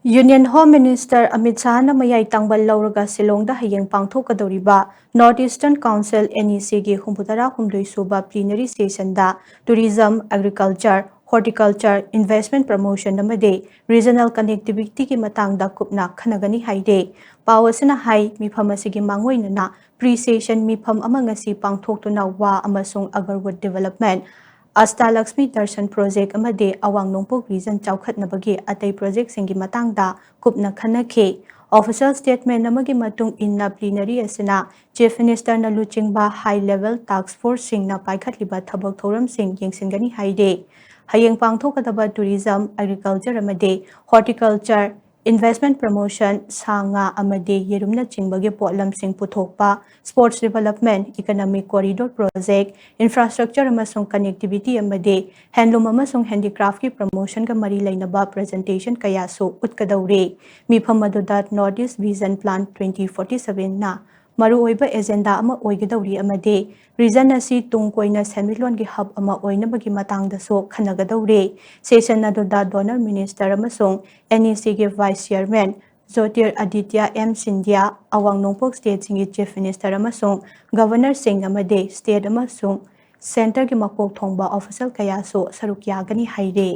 Union Home Minister Amit Shahna mayai tangbal lauraga Silongda hayeng pangthokadoriba North Eastern Council NEC gi humputara humdoi suba plenary session da tourism, agriculture, horticulture, investment promotion namade regional connectivity ki matangda kupna khanagani haide pawasana hai mifam asigi mangoinana pre-session mifam ama ngasi pangthoktuna wa amasung Agarwood Development Asta Lakshmi Darshan Project amade awang nongpok region chawkhatnabagi atay project singi matangda kupna khanakhe official statement namagi matung inna plenary asina Chief Minister na luchingba high level task force singna paikhatliba thabak thoram sing yengsingani haide hayeng pangthokadaba tourism agriculture amade horticulture investment promotion sanga amade yerumna chingbagi potlam sing puthokpa sports development economic corridor project infrastructure amasung connectivity amade handloom amasung handicraft ki promotion ka mari lainaba presentation kaya so utkadaure mifam aduda Northeast Vision Plan 2047 na maru oiba agenda ama oigadauri amade region asi tung koina semilon gi hub ama oinabagi matangda so khanagadaure session aduda donor minister amasung NEC gi vice chairman Jyotir Aditya M Sindhya awang nongpok state singi chief minister amasung governor sing amade state amasung center gi makok thongba official kaya so saruk yagani haire